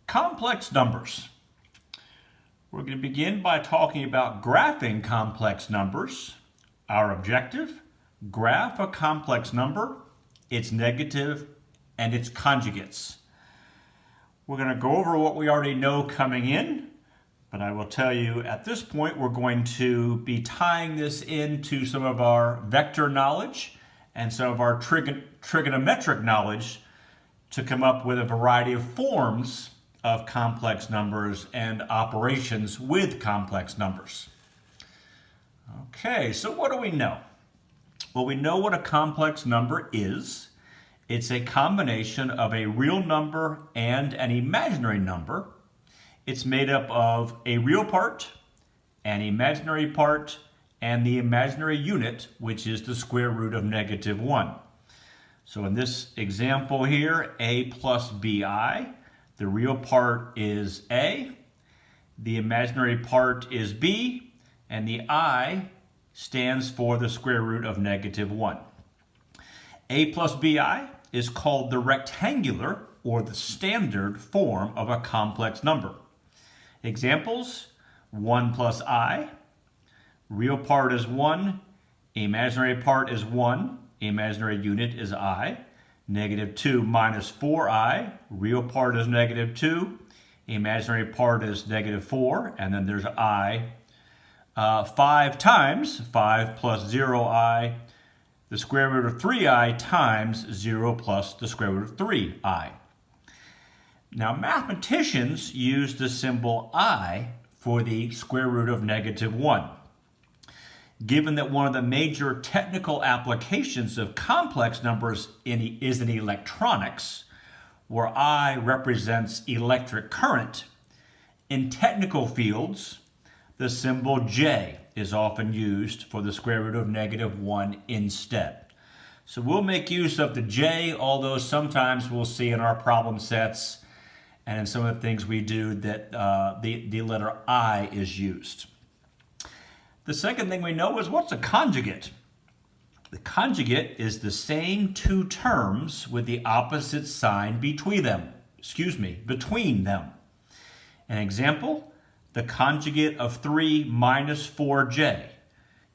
Complex numbers. We're going to begin by talking about graphing complex numbers. Our objective, graph a complex number, its negative, and its conjugates. We're going to go over what we already know coming in, but I will tell you at this point we're going to be tying this into some of our vector knowledge and some of our trigonometric knowledge to come up with a variety of forms of complex numbers and operations with complex numbers. Okay, so what do we know? Well, we know what a complex number is. It's a combination of a real number and an imaginary number. It's made up of a real part, an imaginary part, and the imaginary unit, which is the square root of -1. So in this example here, a plus bi, the real part is a, the imaginary part is b, and the I stands for the square root of -1. A plus bi is called the rectangular or the standard form of a complex number. Examples, 1 plus I, real part is 1, imaginary part is 1, imaginary unit is I. -2 minus 4i, real part is -2, imaginary part is -4, and then there's I. 5 times 5 plus 0i, the square root of 3i times 0 plus the square root of 3i. Now mathematicians use the symbol I for the square root of -1. Given that one of the major technical applications of complex numbers is in electronics, where I represents electric current, in technical fields, the symbol J is often used for the square root of -1 instead. So we'll make use of the J, although sometimes we'll see in our problem sets and in some of the things we do that the letter I is used. The second thing we know is what's a conjugate? The conjugate is the same two terms with the opposite sign between them. An example, the conjugate of 3 minus 4j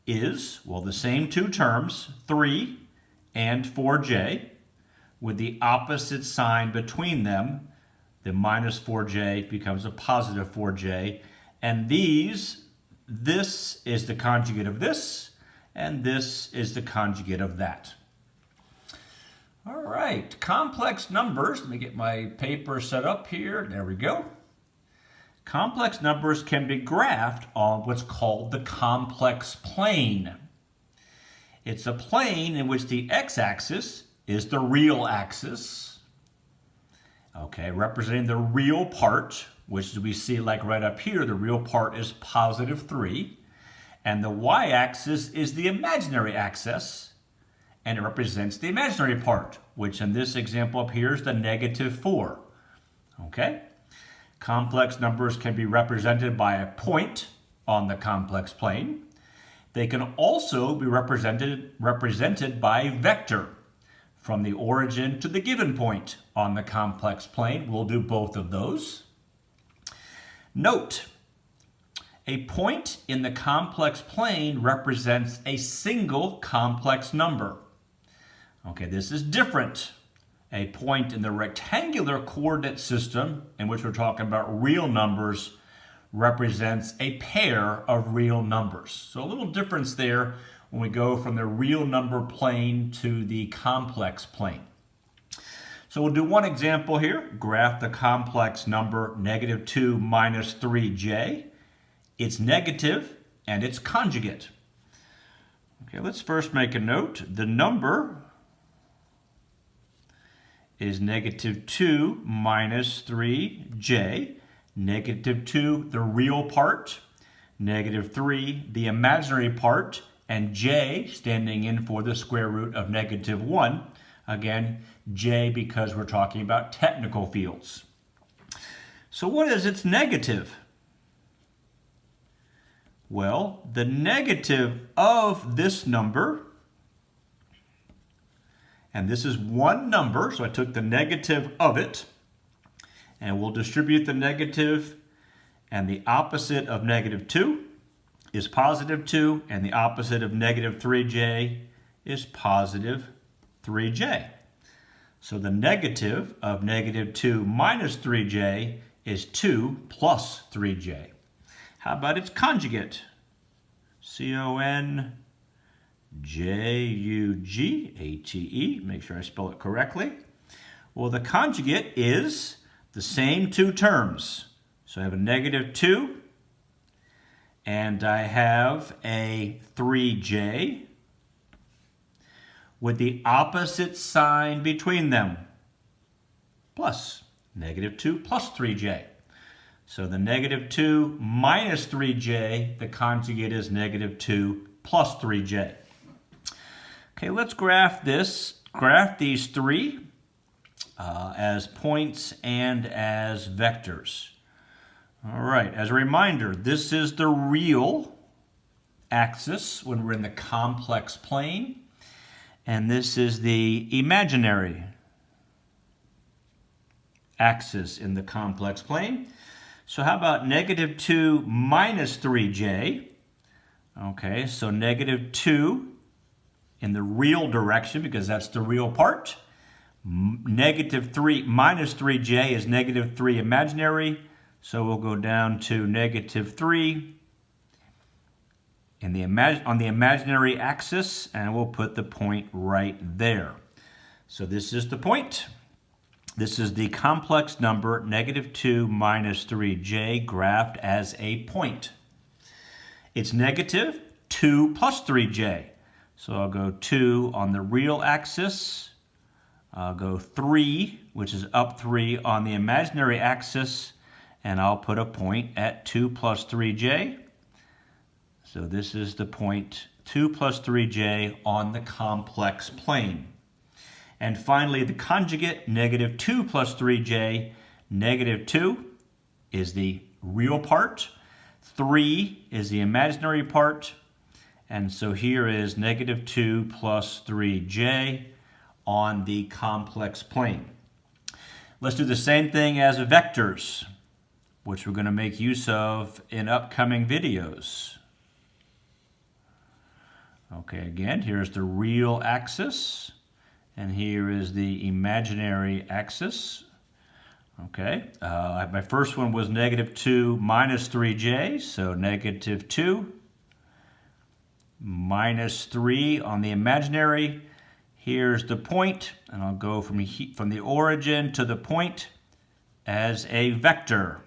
is, well, the same two terms, 3 and 4j, with the opposite sign between them. The minus 4j becomes a positive 4j, and this is the conjugate of this, and this is the conjugate of that. All right, complex numbers. Let me get my paper set up here. There we go. Complex numbers can be graphed on what's called the complex plane. It's a plane in which the x-axis is the real axis, okay, representing the real part, which we see like right up here, the real part is +3, and the y-axis is the imaginary axis, and it represents the imaginary part, which in this example up here is the -4, okay? Complex numbers can be represented by a point on the complex plane. They can also be represented by a vector from the origin to the given point on the complex plane. We'll do both of those. Note, a point in the complex plane represents a single complex number. Okay, this is different. A point in the rectangular coordinate system, in which we're talking about real numbers, represents a pair of real numbers. So a little difference there when we go from the real number plane to the complex plane. So we'll do one example here. Graph the complex number -2 minus 3j. It's negative and it's conjugate. Okay, let's first make a note. The number is -2 minus 3j. -2, the real part. -3, the imaginary part. And j standing in for the square root of -1. Again, j because we're talking about technical fields. So what is its negative? Well, the negative of this number, and this is one number, so I took the negative of it, And we'll distribute the negative, and the opposite of negative 2 is positive 2, and the opposite of negative 3j is positive 3j. So the negative of negative 2 minus 3j is 2 plus 3j. How about its conjugate? Conjugate, make sure I spell it correctly. Well, the conjugate is the same two terms. So I have a negative 2, and I have a 3j with the opposite sign between them, plus negative 2 plus 3j. So the negative 2 minus 3j, the conjugate is negative 2 plus 3j. Okay, let's graph this. Graph these three as points and as vectors. All right, as a reminder, this is the real axis when we're in the complex plane, and this is the imaginary axis in the complex plane. So how about negative 2 minus 3j? Okay, so negative 2 in the real direction, because that's the real part. Negative 3 minus 3j is negative 3 imaginary. So we'll go down to negative 3 in on the imaginary axis, and we'll put the point right there. So this is the point. This is the complex number, negative 2 minus 3j, graphed as a point. It's negative 2 plus 3j. So I'll go 2 on the real axis. I'll go 3, which is up 3 on the imaginary axis, and I'll put a point at 2 plus 3j. So this is the point 2 plus 3j on the complex plane. And finally, the conjugate, negative 2 plus 3j. Negative 2 is the real part. 3 is the imaginary part. And so here is negative 2 plus 3j on the complex plane. Let's do the same thing as vectors, which we're going to make use of in upcoming videos. Okay, again, here's the real axis, and here is the imaginary axis. Okay, my first one was negative 2 minus 3j, so negative 2 minus 3 on the imaginary. Here's the point, and I'll go from the origin to the point as a vector.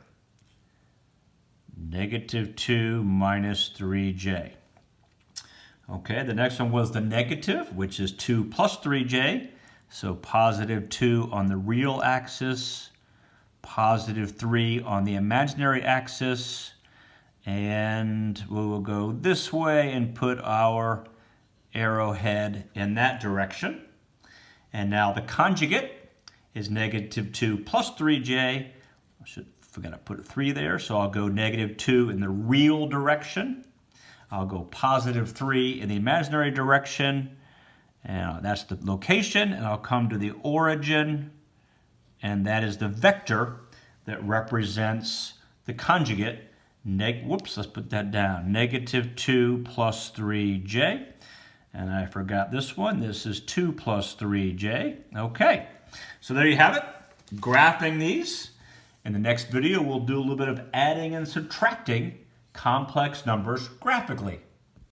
Negative 2 minus 3j. Okay, the next one was the negative, which is 2 plus 3j. So positive 2 on the real axis, positive 3 on the imaginary axis, and we will go this way and put our arrowhead in that direction. And now the conjugate is negative 2 plus 3j. I forgot to put a 3 there, so I'll go negative 2 in the real direction. I'll go positive 3 in the imaginary direction, and that's the location, and I'll come to the origin, and that is the vector that represents the conjugate. Let's put that down. Negative 2 plus 3j, and I forgot this one. This is 2 plus 3j. Okay, so there you have it, graphing these. In the next video, we'll do a little bit of adding and subtracting complex numbers graphically.